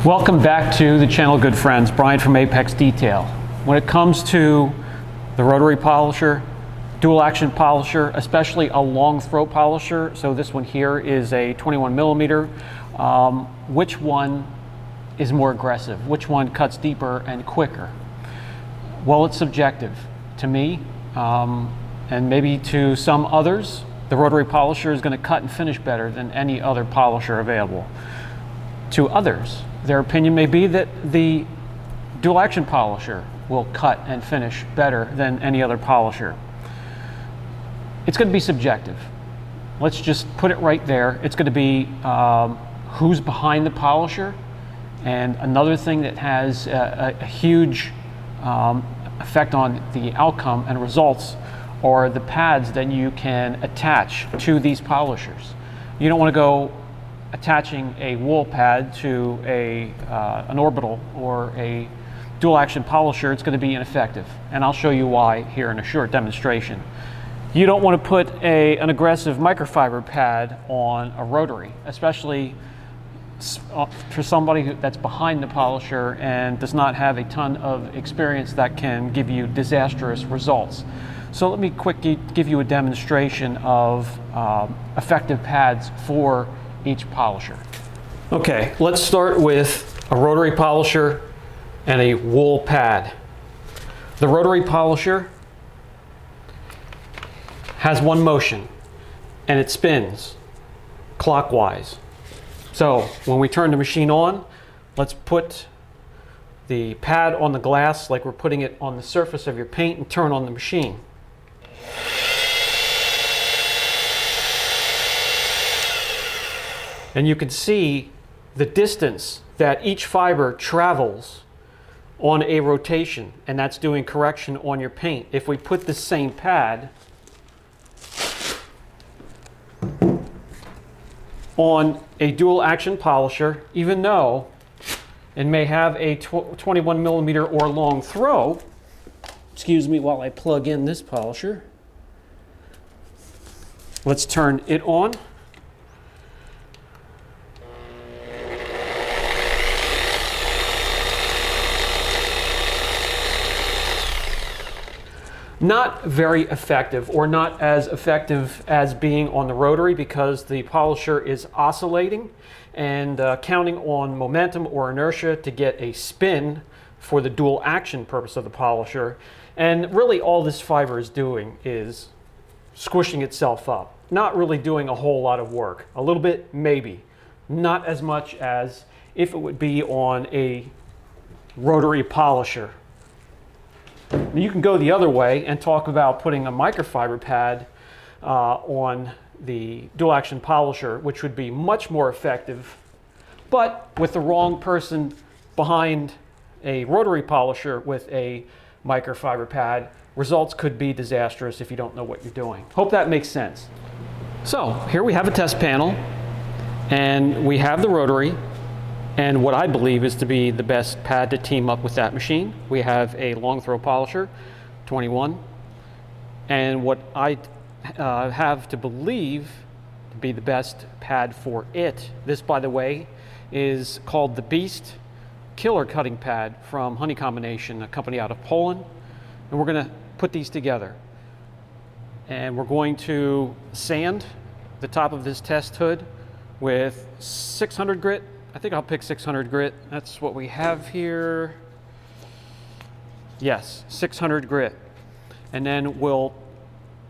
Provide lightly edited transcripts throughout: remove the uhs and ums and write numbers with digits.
Welcome back to the channel, good friends. Brian from Apex Detail. When it comes to the rotary polisher, dual action polisher, especially a long throw polisher, so this one here is a 21 millimeter, which one is more aggressive? Which one cuts deeper and quicker? Well, it's subjective. To me, and maybe to some others, the rotary polisher is going to cut and finish better than any other polisher available. To others, their opinion may be that the dual action polisher will cut and finish better than any other polisher. It's going to be subjective. Let's just put it right there. It's going to be who's behind the polisher, and another thing that has a huge effect on the outcome and results are the pads that you can attach to these polishers. You don't want to go attaching a wool pad to an orbital or a dual action polisher. It's going to be ineffective, and I'll show you why here in a short demonstration. You don't want to put an aggressive microfiber pad on a rotary, especially for somebody that's behind the polisher and does not have a ton of experience. That can give you disastrous results. So let me quickly give you a demonstration of effective pads for each polisher. Okay, let's start with a rotary polisher and a wool pad. The rotary polisher has one motion, and it spins clockwise. So when we turn the machine on, let's put the pad on the glass like we're putting it on the surface of your paint and turn on the machine. And you can see the distance that each fiber travels on a rotation, and that's doing correction on your paint. If we put the same pad on a dual action polisher, even though it may have a 21 millimeter or long throw, excuse me while I plug in this polisher. Let's turn it on. Not very effective, or not as effective as being on the rotary, because the polisher is oscillating and counting on momentum or inertia to get a spin for the dual action purpose of the polisher. And really all this fiber is doing is squishing itself up, not really doing a whole lot of work. A little bit, maybe. Not as much as if it would be on a rotary polisher. You can go the other way and talk about putting a microfiber pad on the dual action polisher, which would be much more effective, but with the wrong person behind a rotary polisher with a microfiber pad, results could be disastrous if you don't know what you're doing. Hope that makes sense. So here we have a test panel, and we have the rotary and what I believe is to be the best pad to team up with that machine. We have a long throw polisher, 21, and what I have to believe to be the best pad for it. This, by the way, is called the Beast Killer Cutting Pad from Honey Combination, a company out of Poland. And we're going to put these together. And we're going to sand the top of this test hood with 600 grit. I think I'll pick 600 grit. That's what we have here. Yes, 600 grit. And then we'll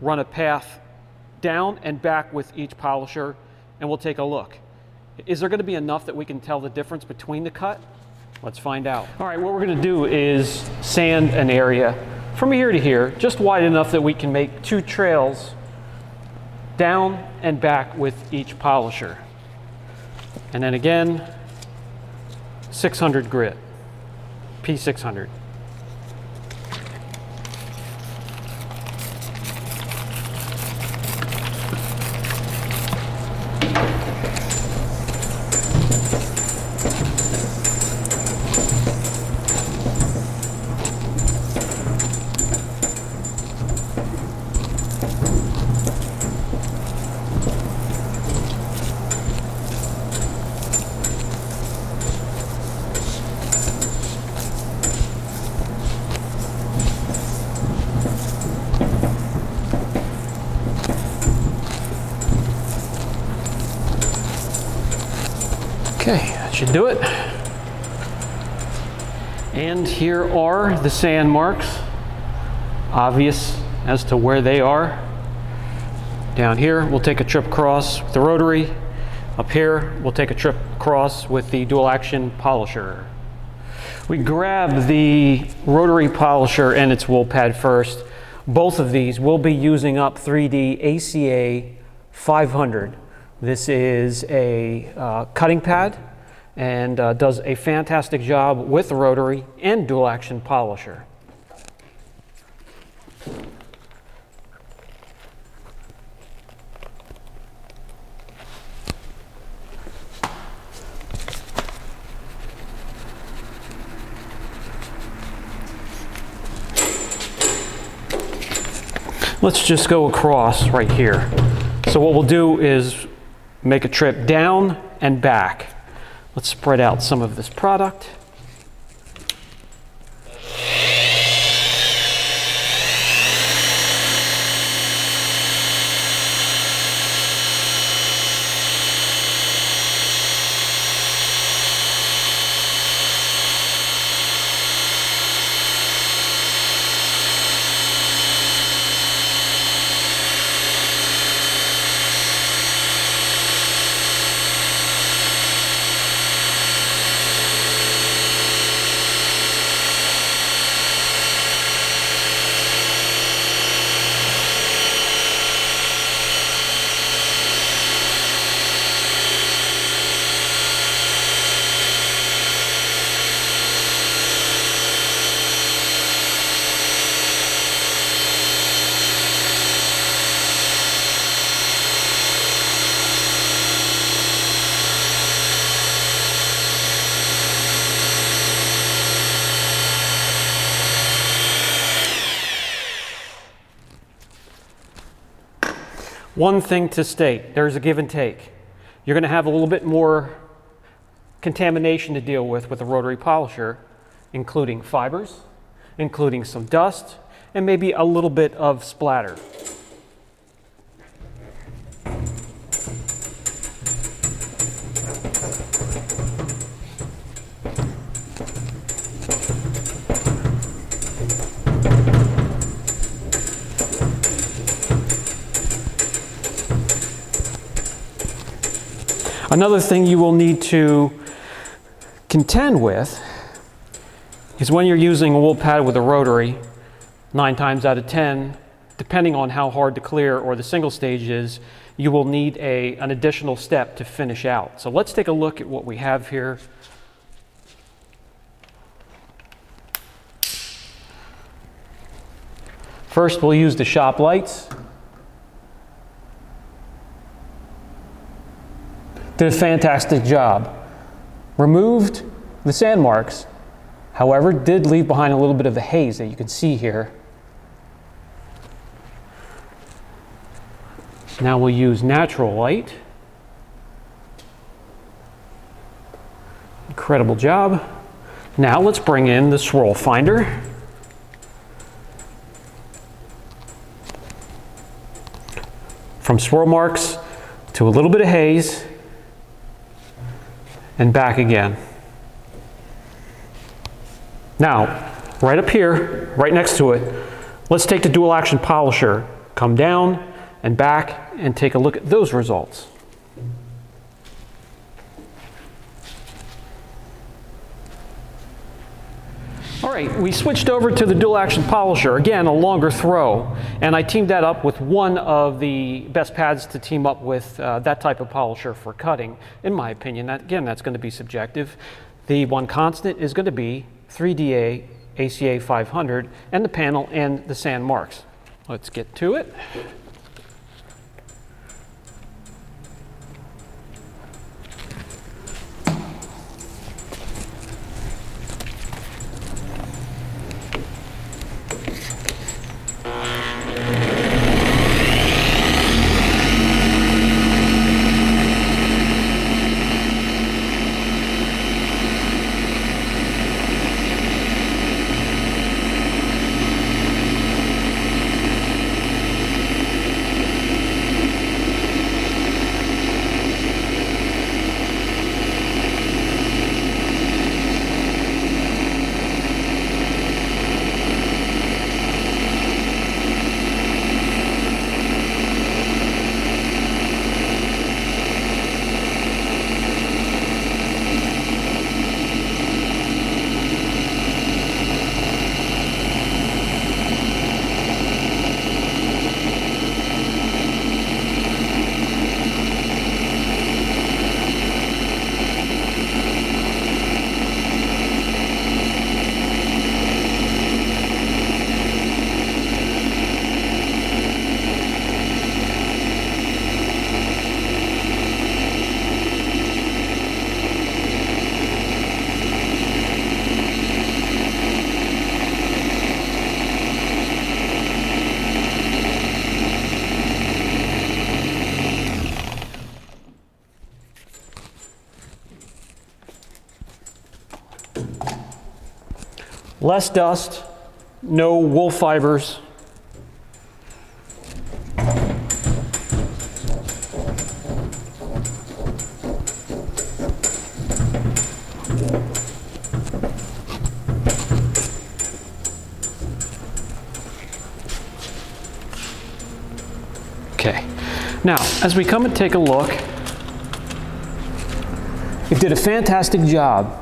run a path down and back with each polisher, and we'll take a look. Is there going to be enough that we can tell the difference between the cut? Let's find out. All right, what we're going to do is sand an area from here to here, just wide enough that we can make two trails down and back with each polisher. And then again, 600 grit, P600. should do it. And here are the sand marks, obvious as to where they are. Down here, we'll take a trip across with the rotary. Up here, we'll take a trip across with the dual action polisher. We grab the rotary polisher and its wool pad first. Both of these will be using up 3D ACA 500. This is a cutting pad and does a fantastic job with the rotary and dual action polisher. Let's just go across right here. So what we'll do is make a trip down and back. Let's spread out some of this product. One thing to state, there's a give and take. You're going to have a little bit more contamination to deal with a rotary polisher, including fibers, including some dust, and maybe a little bit of splatter. Another thing you will need to contend with is when you're using a wool pad with a rotary, 9 times out of 10, depending on how hard to clear or the single stage is, you will need an additional step to finish out. So let's take a look at what we have here. First, we'll use the shop lights. Did a fantastic job. Removed the sand marks, however, did leave behind a little bit of the haze that you can see here. Now we'll use natural light. Incredible job. Now let's bring in the swirl finder. From swirl marks to a little bit of haze, and back again. Now, right up here, right next to it, let's take the dual action polisher, come down and back and take a look at those results. All right, we switched over to the dual action polisher, again a longer throw, and I teamed that up with one of the best pads to team up with that type of polisher for cutting, in my opinion. Again, that's going to be subjective. The one constant is going to be 3DA ACA 500 and the panel and the sand marks. Let's get to it. Less dust, no wool fibers. Okay, now as we come and take a look, you did a fantastic job,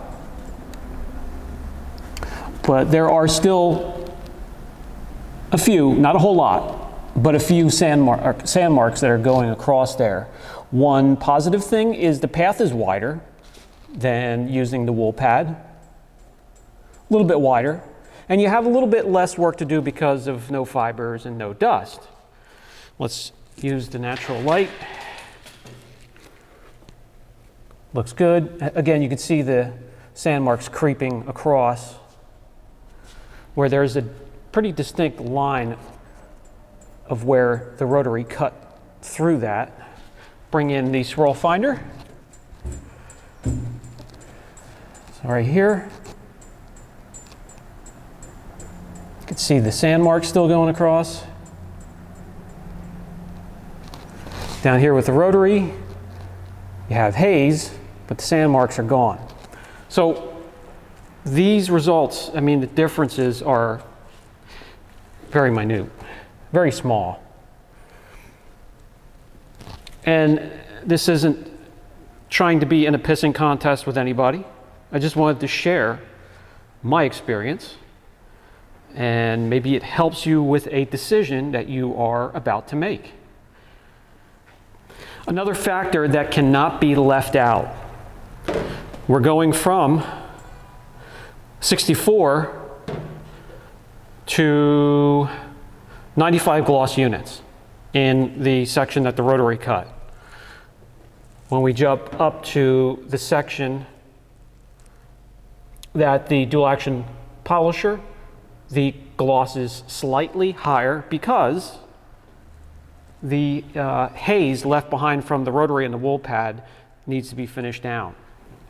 but there are still a few, not a whole lot, but a few sand marks that are going across there. One positive thing is the path is wider than using the wool pad, a little bit wider, and you have a little bit less work to do because of no fibers and no dust. Let's use the natural light. Looks good. Again, you can see the sand marks creeping across where there's a pretty distinct line of where the rotary cut through that. Bring in the swirl finder. So right here, you can see the sand marks still going across. Down here with the rotary, you have haze, but the sand marks are gone. So these results, I mean, the differences are very minute, very small. And this isn't trying to be in a pissing contest with anybody. I just wanted to share my experience, and maybe it helps you with a decision that you are about to make. Another factor that cannot be left out, we're going from 64 to 95 gloss units in the section that the rotary cut. When we jump up to the section that the dual action polisher, the gloss is slightly higher because the haze left behind from the rotary and the wool pad needs to be finished down.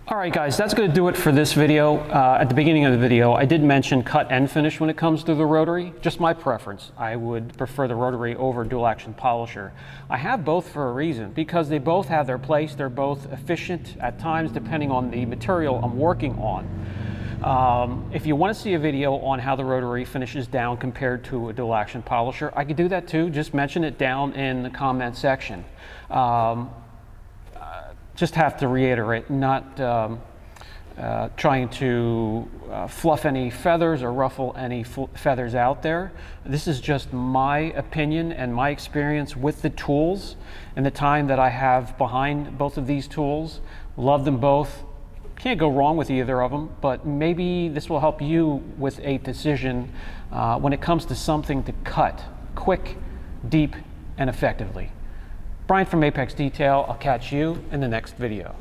All right, guys, that's going to do it for this video. At the beginning of the video, I did mention cut and finish when it comes to the rotary. Just my preference. I would prefer the rotary over dual action polisher. I have both for a reason, because they both have their place. They're both efficient at times, depending on the material I'm working on. If you want to see a video on how the rotary finishes down compared to a dual action polisher, I could do that too. Just mention it down in the comment section. Just have to reiterate, not trying to fluff any feathers or ruffle any feathers out there. This is just my opinion and my experience with the tools and the time that I have behind both of these tools. Love them both. Can't go wrong with either of them, but maybe this will help you with a decision when it comes to something to cut quick, deep, and effectively. Brian from Apex Detail. I'll catch you in the next video.